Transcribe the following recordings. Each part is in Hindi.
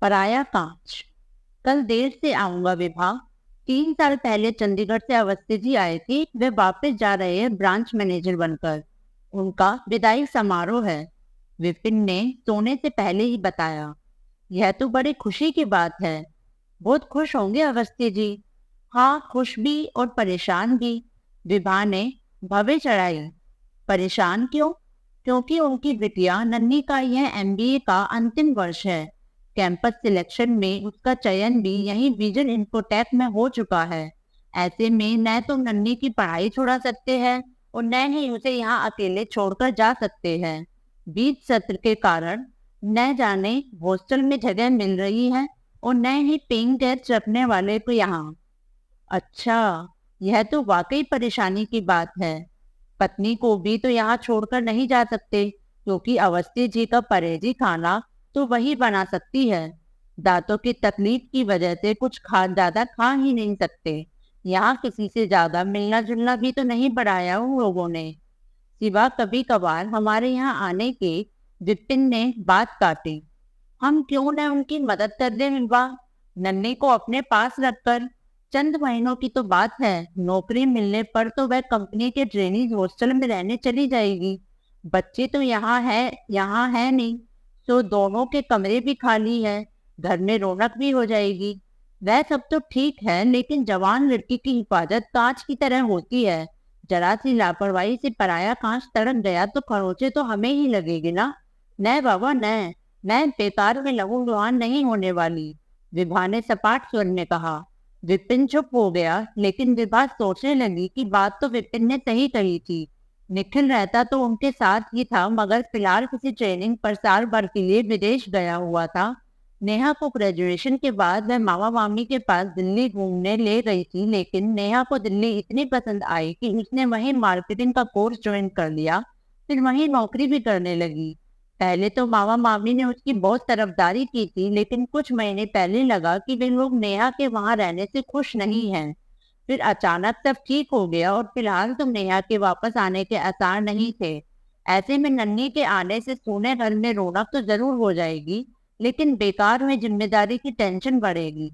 पराया कांच। कल देर से आऊंगा विभा। 3 साल पहले चंडीगढ़ से अवस्थी जी आए थे। वे वापस जा रहे हैं ब्रांच मैनेजर बनकर। उनका विदाई समारोह है। विपिन ने सोने से पहले ही बताया। यह तो बड़ी खुशी की बात है। बहुत खुश होंगे अवस्थी जी। हाँ, खुश भी और परेशान भी। विभा ने भवें चढ़ाई। परेशान क्यों? क्योंकि उनकी बिटिया नन्ही का यह एमबीए का अंतिम वर्ष है। कैंपस सिलेक्शन में उसका चयन भी यही विजन इन्फोटेक में हो चुका है। ऐसे में न तो नन्ही की पढ़ाई छुड़ा सकते हैं और न ही उसे यहाँ अकेले छोड़कर जा सकते हैं। बीच सत्र के कारण न जाने हॉस्टल में जगह मिल रही है और न ही पेइंग गेस्ट रखने वाले को यहाँ। अच्छा, यह तो वाकई परेशानी की बात है। पत्नी को भी तो यहाँ छोड़कर नहीं जा सकते, क्योंकि अवस्थी जी का परहेजी खाना तो वही बना सकती है। दांतों की तकलीफ की वजह से कुछ ज्यादा खा ही नहीं सकते। यहाँ किसी से ज्यादा मिलना जुलना भी तो नहीं बढ़ाया उन लोगों ने। सिवा कभी कभार हमारे यहाँ आने के। विपिन ने बात काटी। हम क्यों न उनकी मदद कर दें विवाह, नन्ही को अपने पास रखकर। चंद महीनों की तो बात है। नौकरी मिलने पर तो वह कंपनी के ट्रेनिंग हॉस्टल में रहने चली जाएगी। बच्चे तो यहाँ है नहीं, तो दोनों के कमरे भी खाली है। घर में रौनक भी हो जाएगी। वह सब तो ठीक है, लेकिन जवान लड़की की हिफाजत कांच की तरह होती है। जरा सी लापरवाही से पराया कांच तड़क गया तो खरोंचे तो हमें ही लगेगी ना। न बाबा न, मैं बेकार में लहू लुहान नहीं होने वाली। विभा ने सपाट स्वर में कहा। विपिन चुप हो गया, लेकिन विभा सोचने लगी कि बात तो विपिन ने सही कही थी। निखिल रहता तो उनके साथ ही था, मगर फिलहाल किसी ट्रेनिंग पर साल भर के लिए विदेश गया हुआ था। नेहा को ग्रेजुएशन के बाद वह मामा मामी के पास दिल्ली घूमने ले गई थी, लेकिन नेहा को दिल्ली इतनी पसंद आई कि उसने वहीं मार्केटिंग का कोर्स ज्वाइन कर लिया। फिर वहीं नौकरी भी करने लगी। पहले तो मामा मामी ने उसकी बहुत तरफदारी की थी, लेकिन कुछ महीने पहले लगा कि वे लोग नेहा के वहां रहने से खुश नहीं हैं। फिर अचानक सब ठीक हो गया और फिलहाल तो नेहा के वापस आने के आसार नहीं थे। ऐसे में नन्ही के आने से सोने घर में रौनक तो जरूर हो जाएगी, लेकिन बेकार में जिम्मेदारी की टेंशन बढ़ेगी।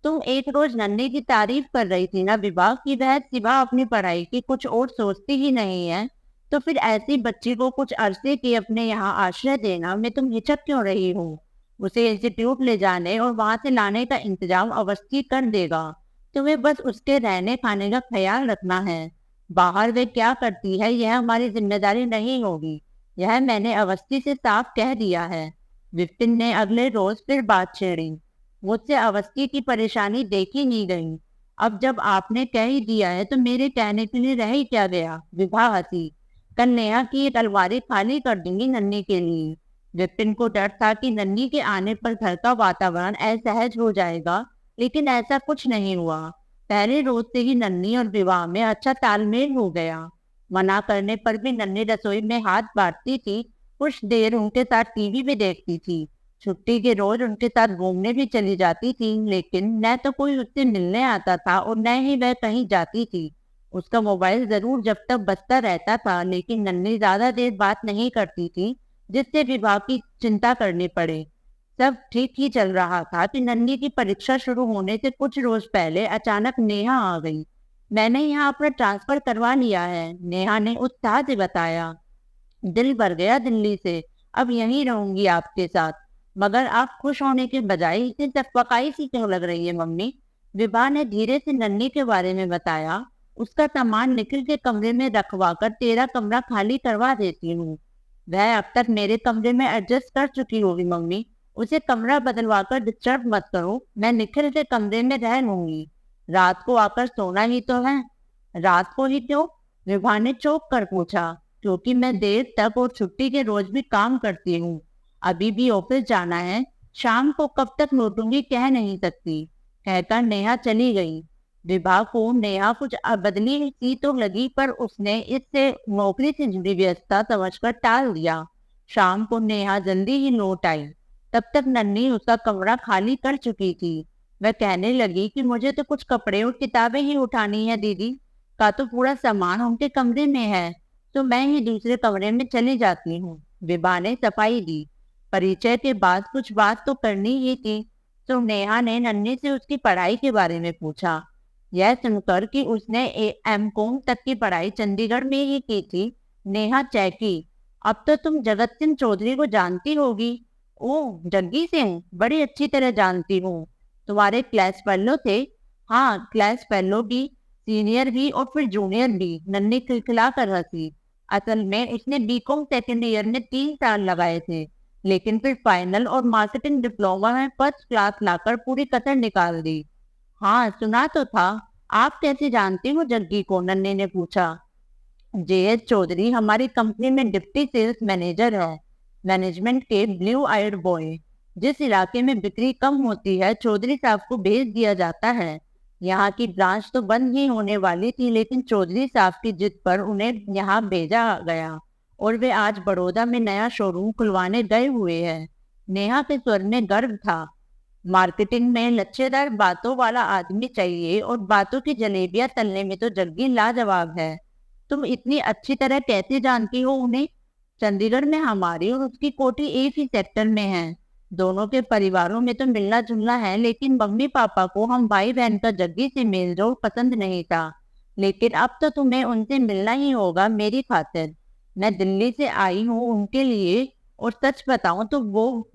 तुम एक रोज नन्ही की तारीफ कर रही थी ना विभा, कि वह सिवा अपनी पढ़ाई की कुछ और सोचती ही नहीं है। तो फिर ऐसी बच्ची को कुछ अरसे के अपने यहाँ आश्रय देना में तुम हिचक क्यों रही हो? उसे इंस्टीट्यूट ले जाने और वहां से लाने का इंतजाम अवस्थी कर देगा। तुम्हें बस उसके रहने खाने का ख्याल रखना है। बाहर वे क्या करती है यह हमारी जिम्मेदारी नहीं होगी। यह मैंने अवस्थी से साफ कह दिया है। विपिन ने अगले रोज फिर बात छेड़ी। मुझसे अवस्थी की परेशानी देखी नहीं गई। अब जब आपने कह ही दिया है तो मेरे कहने के लिए रह ही क्या गया। विभा हंसी। कल नेहा की एक अलमारी खाली कर दूंगी नन्ही के लिए। विपिन को डर था कि नन्ही के आने पर घर का वातावरण असहज हो जाएगा, लेकिन ऐसा कुछ नहीं हुआ। पहले रोज से ही नन्ही और विवाह में अच्छा तालमेल हो गया। मना करने पर भी नन्ही रसोई में हाथ बांटती थी। कुछ देर उनके साथ टीवी भी देखती थी। छुट्टी के रोज उनके साथ घूमने भी चली जाती थी, लेकिन न तो कोई उससे मिलने आता था और न ही वह कहीं जाती थी। उसका मोबाइल जरूर जब तक बजता रहता था, लेकिन नन्ही ज्यादा देर बात नहीं करती थी, जिससे विवाह की चिंता करनी पड़े। सब ठीक ही चल रहा था कि नन्ही की परीक्षा शुरू होने से कुछ रोज पहले अचानक नेहा आ गई। मैंने यहाँ अपना ट्रांसफर करवा लिया है, नेहा ने उत्साह से बताया। दिल भर गया दिल्ली से। अब यहीं रहूंगी आपके साथ। मगर आप खुश होने के बजाय इतनी चकपकाई सी क्यों लग रही है मम्मी? विभा ने धीरे से नन्ही के बारे में बताया। उसका सामान निखिल के कमरे में रखवा कर तेरा कमरा खाली करवा देती हूँ। वह अब तक मेरे कमरे में एडजस्ट कर चुकी होगी मम्मी। उसे कमरा बदलवा कर डिस्टर्ब मत करो। मैं निखिल के कमरे में रह लूंगी। रात को आकर सोना ही तो है। रात को ही क्यों? विभा ने चौंक कर पूछा। क्योंकि मैं देर तक और छुट्टी के रोज भी काम करती हूँ। अभी भी ऑफिस जाना है। शाम को कब तक लौटूंगी कह नहीं सकती। कहकर नेहा चली गई। विभा को नेहा कुछ बदली सी तो लगी, पर उसने इससे नौकरी से जुड़ी व्यस्तता समझकर टाल दिया। शाम को नेहा जल्दी ही लौट आई। तब तक नन्ही उसका कमरा खाली कर चुकी थी। वह कहने लगी कि मुझे तो कुछ कपड़े और किताबें ही उठानी है दीदी। का तो पूरा सामान उनके कमरे में है, तो मैं ही दूसरे कमरे में चली जाती हूँ। विभा ने सफाई दी। परिचय के बाद कुछ बात तो करनी ही थी, तो नेहा ने नन्ही से उसकी पढ़ाई के बारे में पूछा। यह सुनकर कि उसने एम.कॉम तक की पढ़ाई चंडीगढ़ में ही की थी, नेहा चौंकी। अब तो तुम जगत सिंह चौधरी को जानती होगी। ओह, जग्गी सिंह, बड़ी अच्छी तरह जानती हूँ। तुम्हारे क्लास फेलो थे? हाँ, क्लास फेलो भी, सीनियर भी और फिर जूनियर भी, नन्ही खिलखिला कर हंसी। असल में उसने बीकॉम सेकेंड ईयर में 3 साल लगाए थे, लेकिन फिर फाइनल और मार्केटिंग डिप्लोमा में फर्स्ट क्लास लाकर पूरी कसर निकाल दी। हाँ, सुना तो था। आप कैसे जानती हो जग्गी को? नन्ही ने पूछा। जे.एस. चौधरी हमारी कंपनी में डिप्टी सेल्स मैनेजर है, मैनेजमेंट के ब्लू आइड बॉय। जिस इलाके में बिक्री कम होती है, चौधरी साहब को भेज दिया जाता है। यहाँ की ब्रांच तो बंद ही होने वाली थी, लेकिन चौधरी साहब की जिद पर उन्हें यहाँ भेजा गया और वे आज बड़ौदा में नया शोरूम खुलवाने गए हुए हैं। नेहा के स्वर में गर्व था। मार्केटिंग में लच्छेदार बातों वाला आदमी चाहिए और बातों की जलेबियां तलने में तो जग्गी लाजवाब है। तुम इतनी अच्छी तरह कैसे जानती हो उन्हें? चंडीगढ़ में हमारी और उसकी कोठी एक ही सेक्टर में है। दोनों के परिवारों में तो मिलना जुलना है, लेकिन मम्मी पापा को हम भाई बहन का जग्गी से मेल जोल पसंद नहीं था। लेकिन अब तो तुम्हें उनसे मिलना ही होगा मेरी खातिर। मैं दिल्ली से आई हूँ उनके लिए, और सच बताऊं तो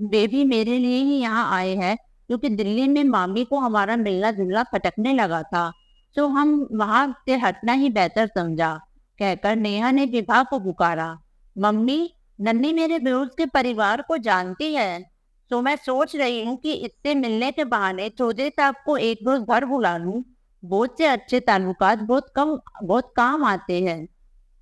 वे भी मेरे लिए ही यहाँ आए हैं, क्योंकि दिल्ली में मामी को हमारा मिलना जुलना खटकने लगा था, तो हम वहां से हटना ही बेहतर समझा, कहकर नेहा ने विभा को पुकारा। मम्मी, नन्ही मेरे दोस्त के परिवार को जानती है, तो मैं सोच रही हूँ कि इससे मिलने के बहाने चौधरी साहब को एक रोज घर बुला लूं। बहुत से अच्छे ताल्लुकात बहुत काम आते हैं।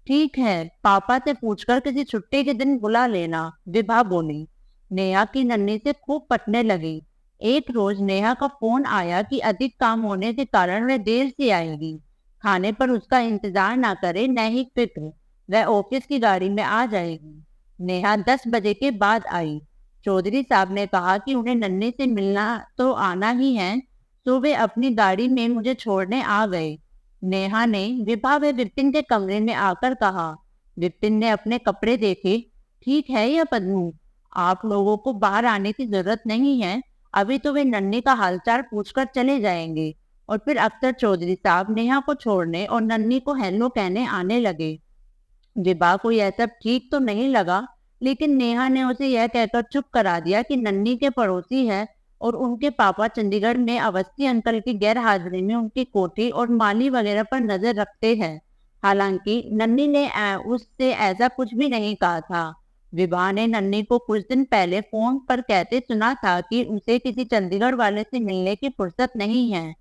ठीक है, पापा से पूछकर किसी छुट्टी के दिन बुला लेना, विभा बोली। नेहा की नन्ही से खूब पटने लगी। एक रोज नेहा का फोन आया कि अधिक काम होने के कारण वह देर से आएगी। खाने पर उसका इंतजार ना करे, न ही फिक्र, वह ऑफिस की गाड़ी में आ जाएगी। नेहा 10 बजे के बाद आई। चौधरी साहब ने कहा कि उन्हें नन्ही से मिलना तो आना ही है, तो वे अपनी गाड़ी में मुझे छोड़ने आ गए। नेहा ने विभा व विपिन के कमरे में आकर कहा। विपिन ने अपने कपड़े देखे। ठीक है या पद्मू, आप लोगों को बाहर आने की जरूरत नहीं है, अभी तो वे नन्ही का हालचाल पूछकर चले जाएंगे। और फिर अख्तर चौधरी साहब नेहा को छोड़ने और नन्ही को हेलो कहने आने लगे। विभा को यह सब ठीक तो नहीं लगा, लेकिन नेहा ने उसे यह कहकर चुप करा दिया कि नन्ही के पड़ोसी है और उनके पापा चंडीगढ़ में अवस्थी अंकल की गैर हाजिरी में उनकी कोठी और माली वगैरह पर नजर रखते हैं। हालांकि नन्ही ने उससे ऐसा कुछ भी नहीं कहा था। विभा ने नन्ही को कुछ दिन पहले फोन पर कहते सुना था कि उसे किसी चंडीगढ़ वाले से मिलने की फुर्सत नहीं है।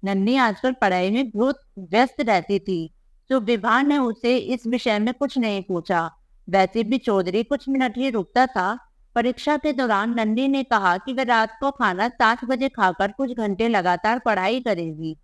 नन्ही आजकल पढ़ाई में बहुत व्यस्त रहती थी, तो विभा ने उसे इस विषय में कुछ नहीं पूछा। वैसे भी चौधरी कुछ मिनट ही रुकता था। परीक्षा के दौरान नन्ही ने कहा कि वह रात को खाना 7 बजे खाकर कुछ घंटे लगातार पढ़ाई करेगी।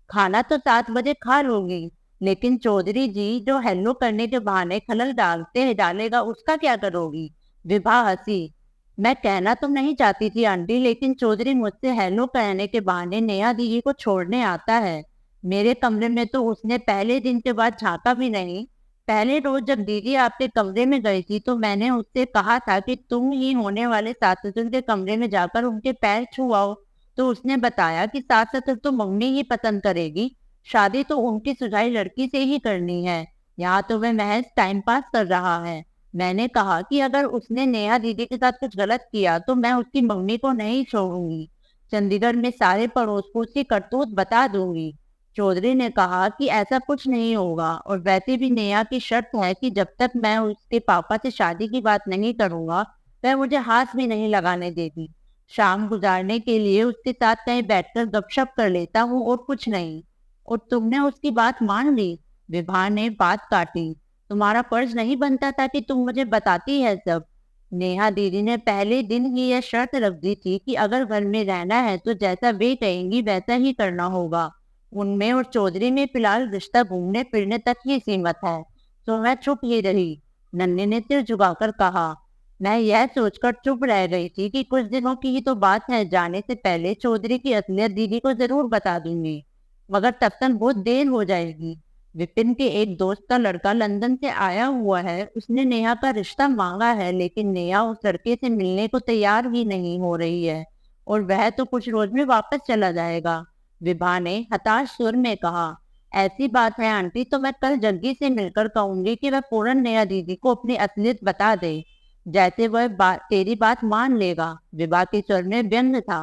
खाना तो 7 बजे खा लूंगी, लेकिन चौधरी जी जो हेलो करने के बहाने खलल डालेगा, उसका क्या करोगी? विभा हंसी। मैं कहना तो नहीं चाहती थी आंटी, लेकिन चौधरी मुझसे हेलो कहने के बहाने नेहा दीदी को छोड़ने आता है। मेरे कमरे में तो उसने पहले दिन के बाद झांका भी नहीं। पहले रोज जब दीदी आपके कमरे में गई थी, तो मैंने उससे कहा था कि तुम ही होने वाले सास ससुर के कमरे में जाकर उनके पैर छुआओ, तो उसने बताया कि सास ससुर तो मम्मी ही पसंद करेगी, शादी तो उनकी सुझाई लड़की से ही करनी है, यहाँ तो वह महज टाइम पास कर रहा है। मैंने कहा कि अगर उसने नेहा दीदी के साथ कुछ गलत किया तो मैं उसकी मम्मी को नहीं छोड़ूंगी, चंडीगढ़ में सारे पड़ोस को उसकी करतूत बता दूंगी। चौधरी ने कहा कि ऐसा कुछ नहीं होगा, और वैसे भी नेहा की शर्त है कि जब तक मैं उसके पापा से शादी की बात नहीं करूंगा, वह मुझे हाथ भी नहीं लगाने देगी। शाम गुजारने के लिए उसके साथ कहीं बैठकर गपशप कर लेता हूँ और कुछ नहीं। और तुमने उसकी बात मान ली? विभा ने बात काटी। तुम्हारा फर्ज नहीं बनता था कि तुम मुझे बताती है सब? नेहा दीदी ने पहले दिन ही यह शर्त रख दी थी कि अगर घर में रहना है तो जैसा वे कहेंगी वैसा ही करना होगा। उनमें और चौधरी में फिलहाल रिश्ता घूमने फिरने तक ही सीमित है। तो मैं चुप ही रही। नन्ही ने सिर झुकाकर कहा। मैं यह सोचकर चुप रह गई थी कि कुछ दिनों की ही तो बात है, जाने से पहले चौधरी की असलियत दीदी को जरूर बता दूंगी, मगर तब तक बहुत देर हो जाएगी। विपिन के एक दोस्त का लड़का लंदन से आया हुआ है। उसने नेहा का रिश्ता मांगा है, लेकिन नेहा उस लड़के से मिलने को तैयार ही नहीं हो रही है और वह तो कुछ रोज में वापस चला जाएगा। विभा ने हताश सुर में कहा, ऐसी बात है आंटी तो मैं कल जग्गी से मिलकर कहूंगी कि वह पूरन नेहा दीदी को अपनी असलियत बता दे, जैसे वह तेरी बात मान लेगा। विभा के स्वर में व्यंग था।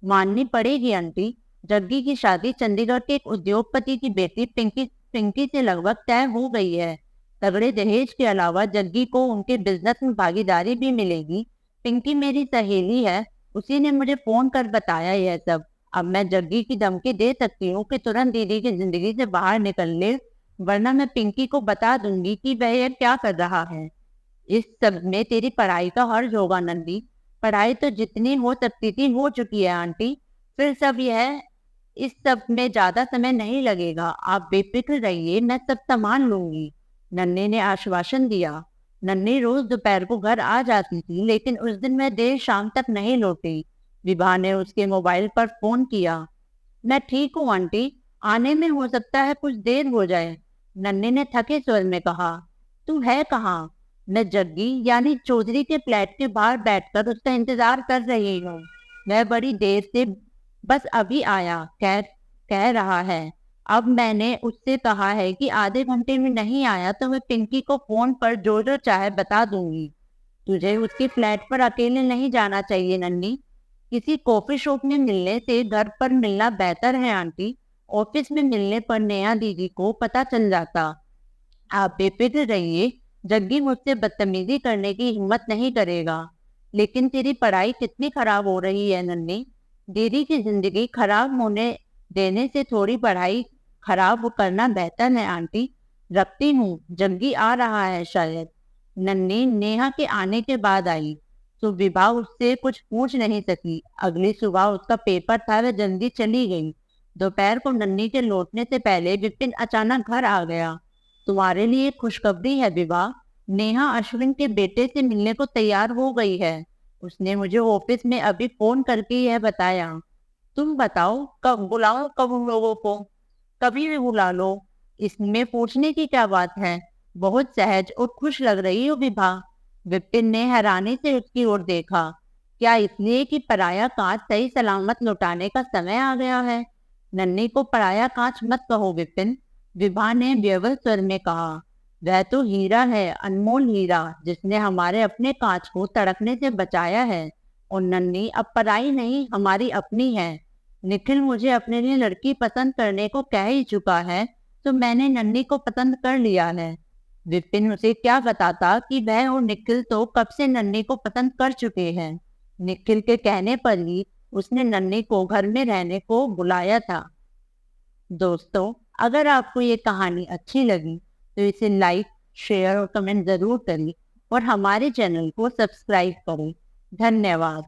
माननी पड़ेगी आंटी। जग्गी की शादी चंडीगढ़ के एक उद्योगपति की बेटी पिंकी पिंकी से लगभग तय हो गई है। तगड़े दहेज के अलावा जग्गी को उनके बिजनेस में भागीदारी भी मिलेगी। पिंकी मेरी सहेली है, उसी ने मुझे फोन कर बताया यह सब। अब मैं जग्गी की धमकी दे सकती हूँ कि तुरंत दीदी की जिंदगी से बाहर निकल ले, वरना मैं पिंकी को बता दूंगी कि वह यह क्या कर रहा है। इस सब में तेरी पढ़ाई का हर्ज होगा नंदी। पढ़ाई तो जितनी हो सकती थी हो चुकी है आंटी। फिर सब यह इस सब में ज्यादा समय नहीं लगेगा। आप बेफिक्र रहिए, मैं सब संभाल लूंगी। नन्ही ने आश्वासन दिया। नन्ही रोज दोपहर को घर आ जाती थी, लेकिन उस दिन वह देर शाम तक नहीं लौटी। विभा ने उसके मोबाइल पर फोन किया। मैं ठीक हूँ आंटी, आने में हो सकता है कुछ देर हो जाए, नन्ही ने थके स्वर में कहा। तू है कहाँ? मैं जग्गी यानी चौधरी के फ्लैट के बाहर बैठकर उसका इंतजार कर रही हूँ। वह बड़ी देर से बस अभी आया, कह रहा है। अब मैंने उससे कहा है कि आधे घंटे में नहीं आया तो मैं पिंकी को फोन पर जो जो चाहे बता दूंगी। तुझे उसके फ्लैट पर अकेले नहीं जाना चाहिए नन्ही। किसी कॉफी शॉप में मिलने से घर पर मिलना बेहतर है आंटी। ऑफिस में मिलने पर नेहा दीदी को पता चल जाता। आप बेफिक्र रहिए, जग्गी मुझसे बदतमीजी करने की हिम्मत नहीं करेगा। लेकिन तेरी पढ़ाई कितनी खराब हो रही है नन्ही। दीदी की जिंदगी खराब होने देने से थोड़ी पढ़ाई खराब करना बेहतर है आंटी। रखती हूँ, जग्गी आ रहा है शायद। नन्ही नेहा के आने के बाद आई तो विभा उससे कुछ पूछ नहीं सकी। अगली सुबह उसका पेपर था, वह जल्दी चली गई। दोपहर को नन्ही के लौटने से पहले विपिन अचानक घर आ गया। तुम्हारे लिए खुशखबरी है विभा, नेहा अश्विन के बेटे से मिलने को तैयार हो गई है। उसने मुझे ऑफिस में अभी फोन करके यह बताया। तुम बताओ कब बुलाओ, कब उन लोगों को? कभी भी बुला लो, इसमें पूछने की क्या बात है। बहुत सहज और खुश लग रही हो विभा। विपिन ने हैरानी से उसकी ओर देखा। क्या इसलिए कि पराया कांच सही सलामत लौटाने का समय आ गया है? नन्ही को पराया कांच मत कहो विपिन, विभा ने व्यवल स्वर में कहा। वह तो हीरा है, अनमोल हीरा, जिसने हमारे अपने कांच को तड़कने से बचाया है। और नन्ही अब पराई नहीं, हमारी अपनी है। निखिल मुझे अपने लिए लड़की पसंद करने को कह ही चुका है, तो मैंने नन्ही को पसंद कर लिया है। विपिन उसे क्या बताता कि वह और निखिल तो कब से नन्ही को पसंद कर चुके हैं। निखिल के कहने पर ही उसने नन्ही को घर में रहने को बुलाया था। दोस्तों, अगर आपको ये कहानी अच्छी लगी तो इसे लाइक, शेयर और कमेंट जरूर करें और हमारे चैनल को सब्सक्राइब करें। धन्यवाद।